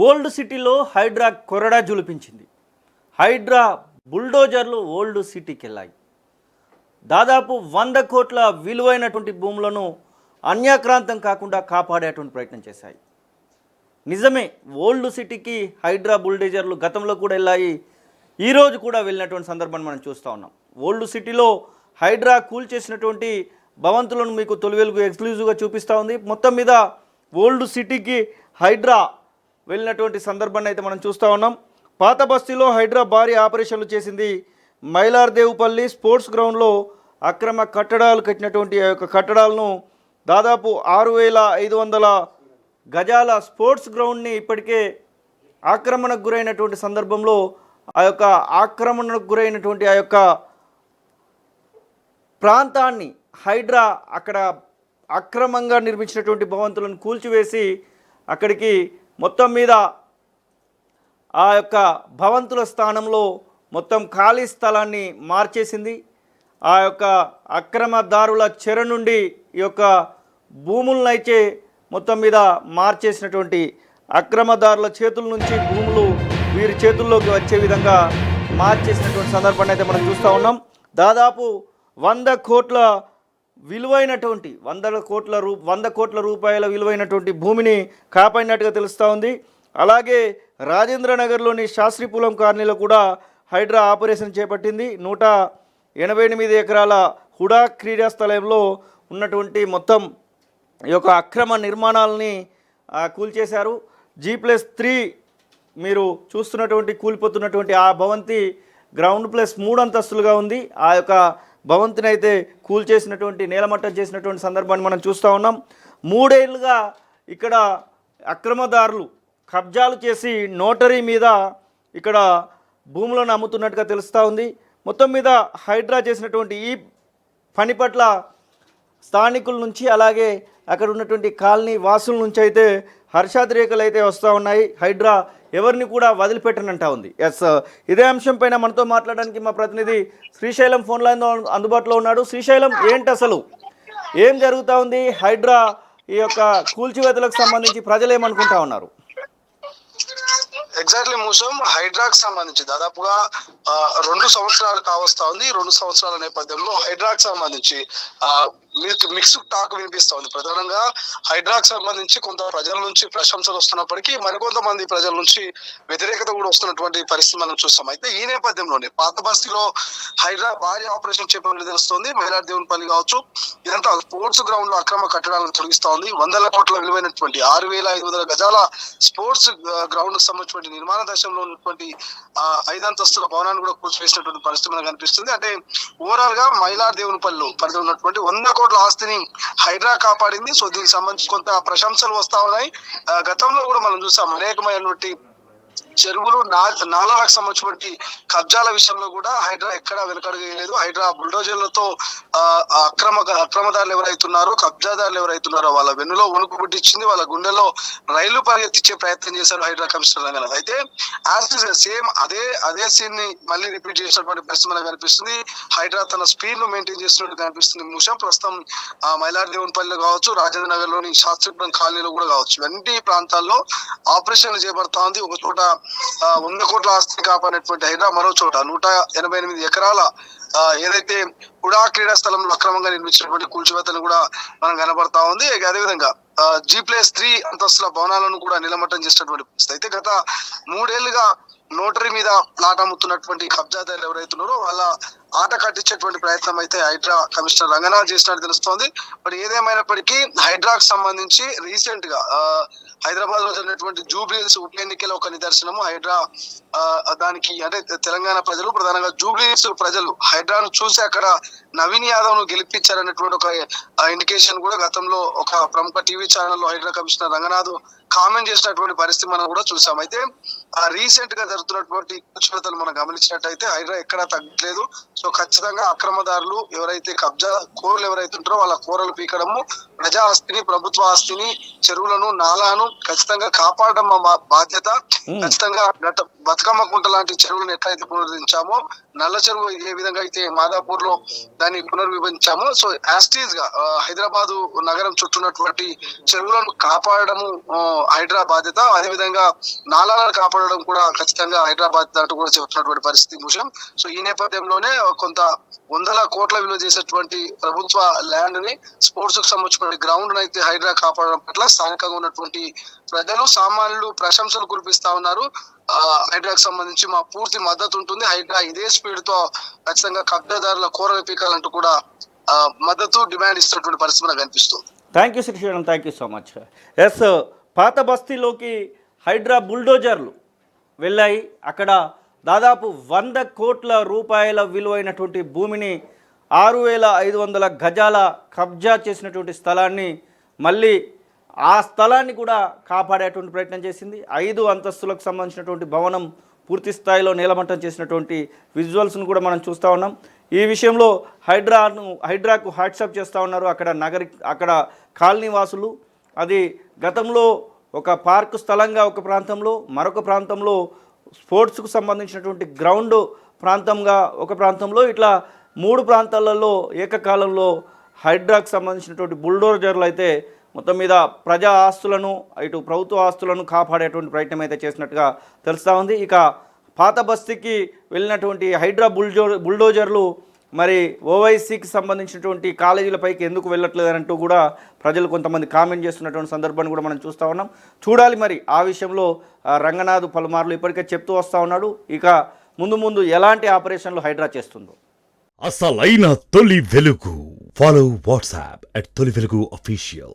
Old సిటీలో హైడ్రా కొరడా జులిపించింది. హైడ్రా బుల్డోజర్లు ఓల్డ్ సిటీకి వెళ్ళాయి. దాదాపు 100 కోట్ల విలువైనటువంటి భూములను అన్యాక్రాంతం కాకుండా కాపాడేటువంటి ప్రయత్నం చేశాయి. నిజమే, ఓల్డ్ సిటీకి హైడ్రా బుల్డోజర్లు గతంలో కూడా వెళ్ళాయి, ఈరోజు కూడా వెళ్ళినటువంటి సందర్భాన్ని మనం చూస్తూ ఉన్నాం. ఓల్డ్ సిటీలో హైడ్రా కూల్చేసినటువంటి భవంతులను మీకు తొలి వెలుగు ఎక్స్క్లూజివ్గా చూపిస్తూ ఉంది. మొత్తం మీద ఓల్డ్ సిటీకి హైడ్రా వెళ్ళినటువంటి సందర్భాన్ని అయితే మనం చూస్తూ ఉన్నాం. పాత బస్తీలో హైడ్రా భారీ ఆపరేషన్లు చేసింది. మైలార్దేవుపల్లి స్పోర్ట్స్ గ్రౌండ్లో అక్రమ కట్టడాలు కట్టినటువంటి ఆ యొక్క కట్టడాలను దాదాపు 6,500 గజాల స్పోర్ట్స్ గ్రౌండ్ని ఇప్పటికే ఆక్రమణకు గురైనటువంటి సందర్భంలో ఆ యొక్క ఆక్రమణకు గురైనటువంటి ఆ యొక్క ప్రాంతాన్ని హైడ్రా అక్కడ అక్రమంగా నిర్మించినటువంటి భవంతులను కూల్చివేసి అక్కడికి మొత్తం మీద ఆ యొక్క భవంతుల స్థానంలో మొత్తం ఖాళీ స్థలాన్ని మార్చేసింది. ఆ యొక్క అక్రమదారుల చెర నుండి ఈ యొక్క భూములను అయితే మొత్తం మీద మార్చేసినటువంటి అక్రమదారుల చేతుల నుంచి భూములు వీరి చేతుల్లోకి వచ్చే విధంగా మార్చేసినటువంటి సందర్భాన్ని అయితే మనం చూస్తూ ఉన్నాం. దాదాపు 100 కోట్ల విలువైనటువంటి 100 కోట్ల రూపాయల విలువైనటువంటి భూమిని కాపాడినట్టుగా తెలుస్తూ ఉంది. అలాగే రాజేంద్ర నగర్లోని శాస్త్రీపురం కాలనీలో కూడా హైడ్రా ఆపరేషన్ చేపట్టింది. 188 ఎకరాల హుడా క్రీడా స్థలంలో ఉన్నటువంటి మొత్తం ఈ యొక్క అక్రమ నిర్మాణాలని కూల్చేశారు. G+3 మీరు చూస్తున్నటువంటి కూలిపోతున్నటువంటి ఆ భవంతి గ్రౌండ్ ప్లస్ 3 అంతస్తులుగా ఉంది. ఆ యొక్క భవంతిని అయితే కూల్చేసినటువంటి నేలమట్టం చేసినటువంటి సందర్భాన్ని మనం చూస్తూ ఉన్నాం. 3 ఏళ్ళుగా ఇక్కడ అక్రమదారులు కబ్జాలు చేసి నోటరీ మీద ఇక్కడ భూములను అమ్ముతున్నట్టుగా తెలుస్తూ ఉంది. మొత్తం మీద హైడ్రా చేసినటువంటి ఈ పని పట్ల స్థానికుల నుంచి అలాగే అక్కడ ఉన్నటువంటి కాలనీ వాసుల నుంచి అయితే హర్షాతిరేకలు అయితే వస్తూ ఉన్నాయి. హైడ్రా ఎవరిని కూడా వదిలిపెట్టనంటా ఉంది. ఎస్, ఇదే అంశం పైన మనతో మాట్లాడడానికి మా ప్రతినిధి శ్రీశైలం ఫోన్ లైన్ అందుబాటులో ఉన్నాడు. శ్రీశైలం, ఏంటి అసలు ఏం జరుగుతూ ఉంది? హైడ్రా ఈ యొక్క కూల్చివేతలకు సంబంధించి ప్రజలు ఏమనుకుంటా ఉన్నారు? ఎగ్జాక్ట్లీ మూసం, హైడ్రాక్ సంబంధించి దాదాపుగా 2 సంవత్సరాలు కావస్తా ఉంది. 2 సంవత్సరాల నేపథ్యంలో హైడ్రాక్ సంబంధించి మిక్స్డ్ టాక్ వినిపిస్తోంది. ప్రధానంగా హైడ్రాక్ సంబంధించి కొంత ప్రజల నుంచి ప్రశంసలు వస్తున్నప్పటికీ మరికొంతమంది ప్రజల నుంచి వ్యతిరేకత కూడా వస్తున్నటువంటి పరిస్థితి మనం చూస్తాం. అయితే ఈ నేపథ్యంలోనే పాత బస్తీలో హైడ్రా భారీ ఆపరేషన్ చేపట్టినట్టు తెలుస్తోంది. మైలార్దేవునిపల్లి కావచ్చు, ఇదంతా స్పోర్ట్స్ గ్రౌండ్ లో అక్రమ కట్టడాలను తొలగిస్తా ఉంది. 100 కోట్ల విలువైనటువంటి 6,500 గజాల స్పోర్ట్స్ గ్రౌండ్ కు సంబంధించిన నిర్మాణ దశలో ఉన్నటువంటి 5 అంతస్తుల భవనాన్ని కూడా కూల్చివేసినటువంటి పరిస్థితి మనకు కనిపిస్తుంది. అంటే ఓవరాల్ గా మైలార్దేవునిపల్లి పరిధిలో ఉన్నటువంటి 100 కోట్ల ఆస్తిని హైడ్రా కాపాడింది. సో దీనికి సంబంధించి కొంత ప్రశంసలు వస్తా ఉన్నాయి. గతంలో కూడా మనం చూసాం అనేకమైనటువంటి చెరువులు నాలాలకు సంబంధించినటువంటి కబ్జాల విషయంలో కూడా హైడ్రా ఎక్కడా వెనకడగలేదు. హైడ్రా బుల్డోజర్లతో అక్రమదారులు ఎవరైతున్నారో, కబ్జాదారులు ఎవరైతున్నారో వాళ్ళ వెన్నులో వణుకు పుట్టించింది, వాళ్ళ గుండెలో రైలు పరిగెత్తించే ప్రయత్నం చేశారు హైడ్రా కమిషనర్ రంగనాథ్. అయితే సేమ్ అదే సీన్ ని మళ్ళీ రిపీట్ చేసినటువంటి పరిస్థితి మనకు కనిపిస్తుంది. హైడ్రా తన స్పీడ్ ను మెయింటైన్ చేస్తున్నట్టు కనిపిస్తుంది. ముషం ప్రస్తుతం మైలార్దేవునిపల్లిలో కావచ్చు, రాజేంద్ర నగర్ లోని శాస్త్రీపురం కాలనీలో కూడా కావచ్చు, ఇవన్నీ ప్రాంతాల్లో ఆపరేషన్లు చేపడతా ఉంది. ఒక చోట 100 కోట్ల ఆస్తిని కాపాడినటువంటి హైడ్రా మరో చోట 188 ఎకరాల ఏదైతే హుడా క్రీడా స్థలంలో అక్రమంగా నిర్మించినటువంటి కూల్చివేతను కూడా మనం కనబడతా ఉంది. అదేవిధంగా G+3 అంతస్తుల భవనాలను కూడా నిలమట్టం చేసినటువంటి పరిస్థితి. అయితే గత 3 ఏళ్లుగా నోటరీ మీద ప్లాట్ అమ్ముతున్నటువంటి కబ్జాదారులు ఎవరైతున్నారో వాళ్ళ ఆట కట్టించేటువంటి ప్రయత్నం అయితే హైడ్రా కమిషనర్ రంగనాథ్ చేసినట్టు తెలుస్తోంది. మరి ఏదేమైనప్పటికీ హైడ్రాకు సంబంధించి రీసెంట్ గా హైదరాబాద్ లో జరిగినటువంటి జూబ్లీహిల్స్ ఉప ఎన్నికల ఒక నిదర్శనము. హైడ్రా దానికి అంటే తెలంగాణ ప్రజలు, ప్రధానంగా జూబ్లీహిల్స్ ప్రజలు హైడ్రాను చూసి అక్కడ నవీన్ యాదవ్ ను గెలిపించారనేటువంటి ఒక ఇండికేషన్ కూడా గతంలో ఒక ప్రముఖ టీవీ ఛానల్లో హైడ్రా కమిషనర్ రంగనాథ్ కామెంట్ చేసినటువంటి పరిస్థితి మనం కూడా చూసాం. అయితే రీసెంట్ గా జరుగుతున్నటువంటి కూల్చివేతలు మనం గమనించినట్టయితే హైడ్రా ఎక్కడా తగ్గట్లేదు. సో ఖచ్చితంగా అక్రమదారులు ఎవరైతే కబ్జా కోరలు ఎవరైతే ఉంటారో వాళ్ళ కోరలు పీకడము, ప్రజా ఆస్తిని, ప్రభుత్వ ఆస్తిని, చెరువులను, నాలాను ఖచ్చితంగా కాపాడడం మా బాధ్యత. ఖచ్చితంగా గత బతుకమ్మ కుంట లాంటి చెరువులను ఎట్లయితే పునరుద్ధరించామో, నల్ల చెరువు ఏ విధంగా అయితే మాదాపూర్ లో దాన్ని పునర్విభజించామో, సో యాస్టీజ్ గా హైదరాబాదు నగరం చుట్టూన్నటువంటి చెరువులను కాపాడడము హైడ్రా బాధ్యత. అదేవిధంగా నాలాలను కాపాడడం కూడా ఖచ్చితంగా హైడ్రా బాధ్యత అంటూ కూడా చెబుతున్నటువంటి పరిస్థితి విషయం. సో ఈ నేపథ్యంలోనే కొంత వందల కోట్ల విలువ చేసేటువంటి ప్రభుత్వ ల్యాండ్ ని, స్పోర్ట్స్ కు సంబంధించిన గ్రౌండ్ అయితే హైడ్రా కాపాడడం పట్ల స్థానికంగా ఉన్నటువంటి ప్రజలు, సామాన్యులు ప్రశంసలు కురిపిస్తా ఉన్నారు. హైడ్రాకు సంబంధించి మా పూర్తి మద్దతు ఉంటుంది, హైడ్రా ఇదే స్పీడ్ తో ఖచ్చితంగా కబ్జాదారుల కోరలు పీకాలంటూ కూడా మద్దతు డిమాండ్ ఇస్తున్నటువంటి పరిస్థితి మనకు కనిపిస్తుంది. Thank you Srisailam, thank you so much. Yes, పాత బస్తీలోకి హైడ్రా బుల్డోజర్లు వెళ్ళాయి. అక్కడ దాదాపు 100 కోట్ల రూపాయల విలువైనటువంటి భూమిని 6,500 గజాల కబ్జా చేసినటువంటి స్థలాన్ని మళ్ళీ ఆ స్థలాన్ని కూడా కాపాడేటువంటి ప్రయత్నం చేసింది. 5 అంతస్తులకు సంబంధించినటువంటి భవనం పూర్తి స్థాయిలో నేలమట్టం చేసినటువంటి విజువల్స్ను కూడా మనం చూస్తూ ఉన్నాం. ఈ విషయంలో హైడ్రాకు హ్యాట్సాప్ చేస్తూ ఉన్నారు అక్కడ కాలనీ వాసులు. అది గతంలో ఒక పార్కు స్థలంగా ఒక ప్రాంతంలో, మరొక ప్రాంతంలో స్పోర్ట్స్కు సంబంధించినటువంటి గ్రౌండ్ ప్రాంతంగా ఒక ప్రాంతంలో, ఇట్లా 3 ప్రాంతాలలో ఏకకాలంలో హైడ్రాకు సంబంధించినటువంటి బుల్డోజర్లు అయితే మొత్తం మీద ప్రజా ఆస్తులను, ఇటు ప్రభుత్వ ఆస్తులను కాపాడేటువంటి ప్రయత్నం అయితే చేసినట్టుగా తెలుస్తూ ఉంది. ఇక పాత బస్తీకి వెళ్ళినటువంటి హైడ్రా బుల్డోజర్లు మరి ఓవైసీకి సంబంధించినటువంటి కాలేజీలపైకి ఎందుకు వెళ్ళట్లేదంటూ కూడా ప్రజలు కొంతమంది కామెంట్ చేస్తున్నటువంటి సందర్భాన్ని కూడా మనం చూస్తూ ఉన్నాం. చూడాలి మరి ఆ విషయంలో. రంగనాథ్ పలుమార్లు ఇప్పటికే చెప్తూ వస్తూ ఉన్నాడు. ఇక ముందు ఎలాంటి ఆపరేషన్లు హైడ్రా చేస్తుందో. అసలైన తొలి వెలుగు. ఫాలో వాట్సాప్ @తొలి వెలుగు అఫీషియల్.